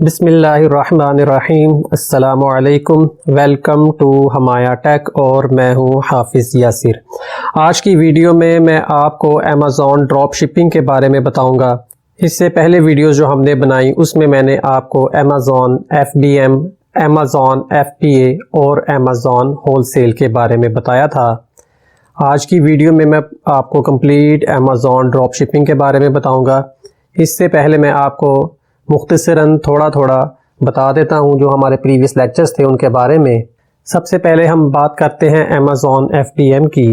बिस्मिल्लाहिर्रहमानिर्रहीम। अस्सलामु अलैकुम। वेलकम टू HMYA टेक और मैं हूँ हाफिज़ यासिर। आज की वीडियो में मैं आपको अमेज़ॉन ड्रॉप शिपिंग के बारे में बताऊँगा। इससे पहले वीडियो जो हमने बनाई उसमें मैंने आपको अमेज़ॉन FBM, अमेज़ॉन FBA और अमेज़ॉन होलसेल के बारे में बताया था। आज की वीडियो में मैं आपको कंप्लीट अमेज़ॉन ड्रॉप शिपिंग के बारे में बताऊँगा। इससे पहले मैं आपको मुख्तसरन थोड़ा थोड़ा बता देता हूं जो हमारे प्रीवियस लेक्चर्स थे उनके बारे में। सबसे पहले हम बात करते हैं अमेज़ॉन FBM की।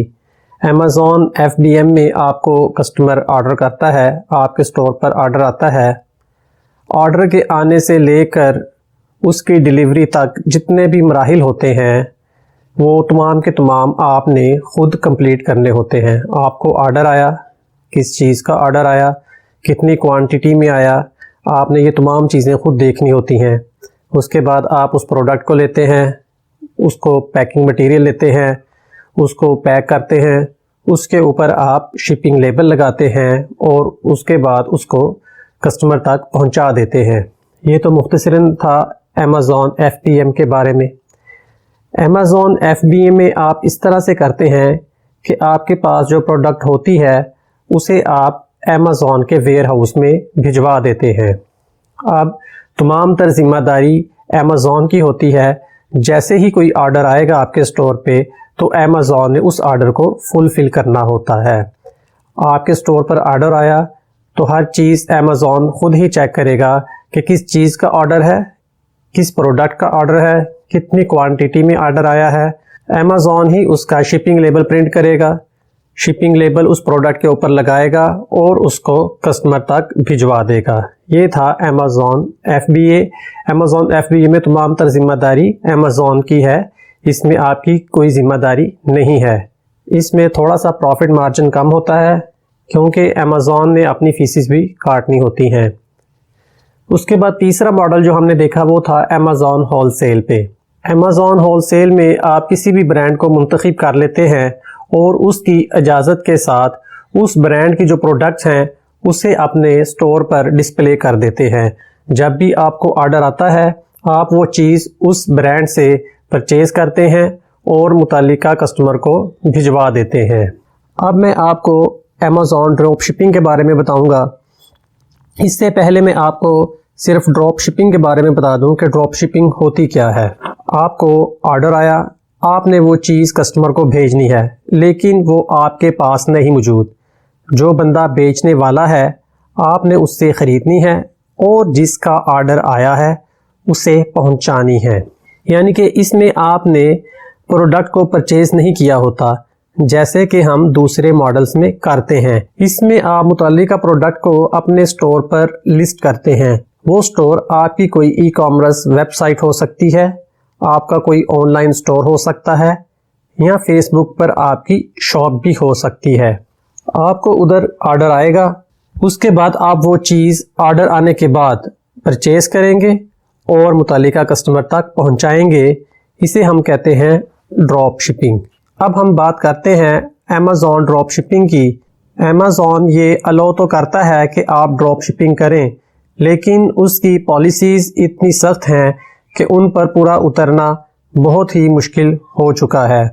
अमेज़ॉन FBM में आपको कस्टमर ऑर्डर करता है, आपके स्टोर पर ऑर्डर आता है। ऑर्डर के आने से लेकर उसकी डिलीवरी तक जितने भी मराहिल होते हैं वो तमाम के तमाम आपने ख़ुद कंप्लीट करने होते हैं। आपको ऑर्डर आया, किस चीज़ का ऑर्डर आया, कितनी क्वांटिटी में आया, आपने ये तमाम चीज़ें ख़ुद देखनी होती हैं। उसके बाद आप उस प्रोडक्ट को लेते हैं, उसको पैकिंग मटेरियल लेते हैं, उसको पैक करते हैं, उसके ऊपर आप शिपिंग लेबल लगाते हैं और उसके बाद उसको कस्टमर तक पहुंचा देते हैं। ये तो मुख्तसरन था अमेज़ॉन FBM के बारे में। अमेज़ॉन FBM में आप इस तरह से करते हैं कि आपके पास जो प्रोडक्ट होती है उसे आप अमेज़ॉन के वेयर हाउस में भिजवा देते हैं। अब तमाम तर ज़िम्मेदारी अमेज़ॉन की होती है। जैसे ही कोई ऑर्डर आएगा आपके स्टोर पे तो अमेज़ॉन ने उस ऑर्डर को फुलफ़िल करना होता है। आपके स्टोर पर ऑर्डर आया तो हर चीज़ अमेज़ॉन ख़ुद ही चेक करेगा कि किस चीज़ का ऑर्डर है, किस प्रोडक्ट का ऑर्डर है, कितनी क्वांटिटी में ऑर्डर आया है। अमेज़ॉन ही उसका शिपिंग लेबल प्रिंट करेगा, शिपिंग लेबल उस प्रोडक्ट के ऊपर लगाएगा और उसको कस्टमर तक भिजवा देगा। ये था अमेज़ॉन FBA। अमेज़ॉन FBA में तमाम तर ज़िम्मेदारी अमेज़ॉन की है, इसमें आपकी कोई ज़िम्मेदारी नहीं है। इसमें थोड़ा सा प्रॉफिट मार्जिन कम होता है क्योंकि अमेज़ॉन ने अपनी फीसिस भी काटनी होती हैं। उसके बाद तीसरा मॉडल जो हमने देखा वो था अमेज़ॉन होलसेल पे। अमेज़ॉन होलसेल में आप किसी भी ब्रांड को मुंतखब कर लेते हैं और उसकी इजाज़त के साथ उस ब्रांड की जो प्रोडक्ट्स हैं उसे अपने स्टोर पर डिस्प्ले कर देते हैं। जब भी आपको ऑर्डर आता है आप वो चीज़ उस ब्रांड से परचेज़ करते हैं और मुतालिका कस्टमर को भिजवा देते हैं। अब मैं आपको अमेज़ॉन ड्रॉप शिपिंग के बारे में बताऊंगा। इससे पहले मैं आपको सिर्फ ड्रॉप शिपिंग के बारे में बता दूं कि ड्रॉप शिपिंग होती क्या है। आपको ऑर्डर आया, आपने वो चीज़ कस्टमर को भेजनी है लेकिन वो आपके पास नहीं मौजूद। जो बंदा बेचने वाला है आपने उससे ख़रीदनी है और जिसका ऑर्डर आया है उसे पहुंचानी है। यानी कि इसमें आपने प्रोडक्ट को परचेज़ नहीं किया होता जैसे कि हम दूसरे मॉडल्स में करते हैं। इसमें आप मुतालिका प्रोडक्ट को अपने स्टोर पर लिस्ट करते हैं। वो स्टोर आपकी कोई ई-कॉमर्स वेबसाइट हो सकती है, आपका कोई ऑनलाइन स्टोर हो सकता है या फेसबुक पर आपकी शॉप भी हो सकती है। आपको उधर ऑर्डर आएगा, उसके बाद आप वो चीज़ ऑर्डर आने के बाद परचेज़ करेंगे और मुतालिका कस्टमर तक पहुंचाएंगे। इसे हम कहते हैं ड्रॉप शिपिंग। अब हम बात करते हैं अमेज़ॉन ड्रॉप शिपिंग की। अमेज़ॉन ये अलाउ तो करता है कि आप ड्रॉप शिपिंग करें लेकिन उसकी पॉलिसीज़ इतनी सख्त हैं कि उन पर पूरा उतरना बहुत ही मुश्किल हो चुका है।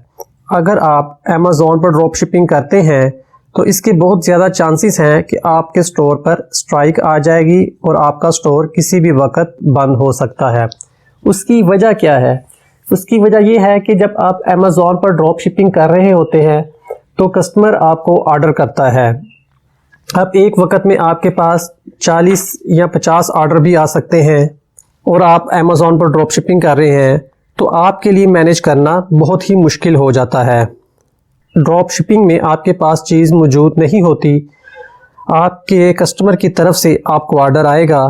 अगर आप अमेज़ॉन पर ड्रॉप शिपिंग करते हैं तो इसके बहुत ज़्यादा चांसेस हैं कि आपके स्टोर पर स्ट्राइक आ जाएगी और आपका स्टोर किसी भी वक्त बंद हो सकता है। उसकी वजह क्या है? उसकी वजह यह है कि जब आप अमेज़ॉन पर ड्रॉप शिपिंग कर रहे होते हैं तो कस्टमर आपको ऑर्डर करता है। अब एक वक्त में आपके पास 40 या 50 ऑर्डर भी आ सकते हैं और आप अमेज़ॉन पर ड्रॉप शिपिंग कर रहे हैं तो आपके लिए मैनेज करना बहुत ही मुश्किल हो जाता है। ड्रॉप शिपिंग में आपके पास चीज़ मौजूद नहीं होती, आपके कस्टमर की तरफ से आपको ऑर्डर आएगा,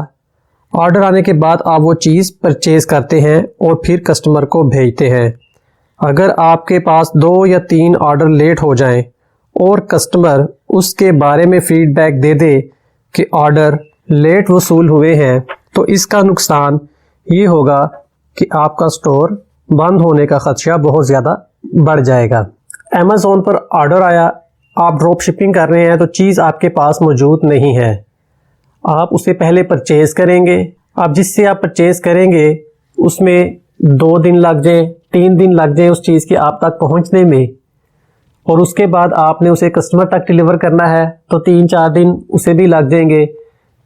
ऑर्डर आने के बाद आप वो चीज़ परचेज़ करते हैं और फिर कस्टमर को भेजते हैं। अगर आपके पास 2 या 3 ऑर्डर लेट हो जाएं और कस्टमर उसके बारे में फ़ीडबैक दे दे कि ऑर्डर लेट वसूल हुए हैं तो इसका नुकसान ये होगा कि आपका स्टोर बंद होने का ख़दशा बहुत ज़्यादा बढ़ जाएगा। अमेज़ॉन पर ऑर्डर आया, आप ड्रॉप शिपिंग कर रहे हैं तो चीज़ आपके पास मौजूद नहीं है, आप उसे पहले परचेज़ करेंगे, अब जिससे आप परचेज़ करेंगे उसमें 2 दिन लग जाए, 3 दिन लग जाए उस चीज़ के आप तक पहुंचने में, और उसके बाद आपने उसे कस्टमर तक डिलीवर करना है तो 3-4 दिन उसे भी लग जाएंगे।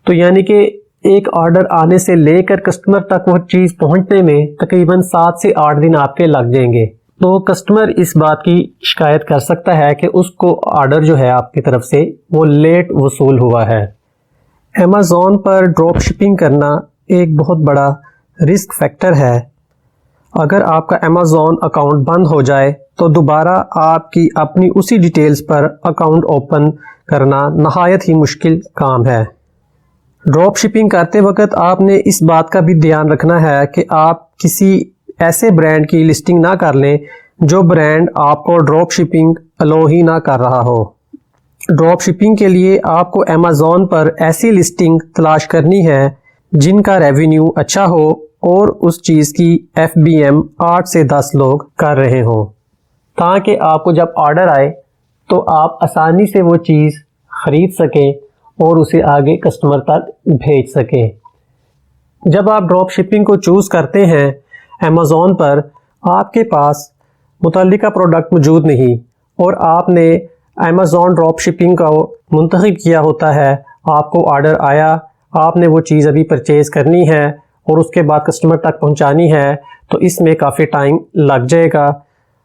तो यानी कि एक ऑर्डर आने से लेकर कस्टमर तक वो चीज़ पहुंचने में तकरीबन 7 से 8 दिन आपके लग जाएंगे। तो कस्टमर इस बात की शिकायत कर सकता है कि उसको ऑर्डर जो है आपकी तरफ से वो लेट वसूल हुआ है। अमेज़ॉन पर ड्रॉप शिपिंग करना एक बहुत बड़ा रिस्क फैक्टर है। अगर आपका अमेज़ॉन अकाउंट बंद हो जाए तो दोबारा आपकी अपनी उसी डिटेल्स पर अकाउंट ओपन करना नहायत ही मुश्किल काम है। ड्रॉप शिपिंग करते वक्त आपने इस बात का भी ध्यान रखना है कि आप किसी ऐसे ब्रांड की लिस्टिंग ना कर लें जो ब्रांड आपको ड्रॉप शिपिंग अलो ही ना कर रहा हो। ड्रॉप शिपिंग के लिए आपको अमेज़ॉन पर ऐसी लिस्टिंग तलाश करनी है जिनका रेवेन्यू अच्छा हो और उस चीज़ की FBM 8 से 10 लोग कर रहे हों, ताकि आपको जब ऑर्डर आए तो आप आसानी से वो चीज़ ख़रीद सकें और उसे आगे कस्टमर तक भेज सकें। जब आप ड्रॉप शिपिंग को चूज़ करते हैं अमेज़ॉन पर, आपके पास मुतल्लिका प्रोडक्ट मौजूद नहीं और आपने अमेज़ॉन ड्रॉप शिपिंग को मुंतखब किया होता है, आपको ऑर्डर आया, आपने वो चीज़ अभी परचेज़ करनी है और उसके बाद कस्टमर तक पहुंचानी है, तो इसमें काफ़ी टाइम लग जाएगा।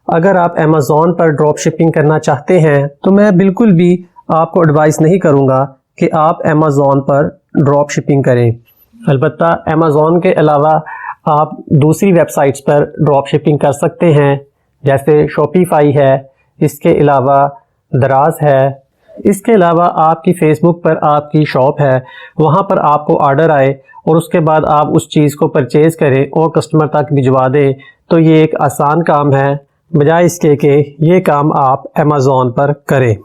अगर आप अमेज़ॉन पर ड्रॉप शिपिंग करना चाहते हैं तो मैं बिल्कुल भी आपको एडवाइस नहीं करूंगा कि आप अमेज़ॉन पर ड्रॉप शिपिंग करें। अलबत्ता अमेज़ॉन के अलावा आप दूसरी वेबसाइट्स पर ड्रॉप शिपिंग कर सकते हैं, जैसे शॉपिफाई है, इसके अलावा दराज है, इसके अलावा आपकी फेसबुक पर आपकी शॉप है, वहाँ पर आपको ऑर्डर आए और उसके बाद आप उस चीज़ को परचेज़ करें और कस्टमर तक भिजवा दें, तो ये एक आसान काम है बजाय इसके कि ये काम आप अमेज़ॉन पर करें।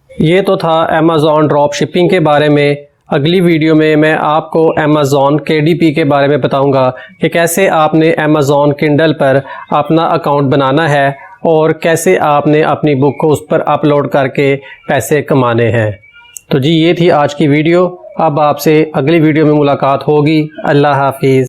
ये तो था अमेज़ॉन ड्रॉप शिपिंग के बारे में। अगली वीडियो में मैं आपको अमेज़ॉन KDP के बारे में बताऊंगा कि कैसे आपने अमेज़ॉन किंडल पर अपना अकाउंट बनाना है और कैसे आपने अपनी बुक को उस पर अपलोड करके पैसे कमाने हैं। तो जी, ये थी आज की वीडियो। अब आपसे अगली वीडियो में मुलाकात होगी। अल्लाह हाफिज़।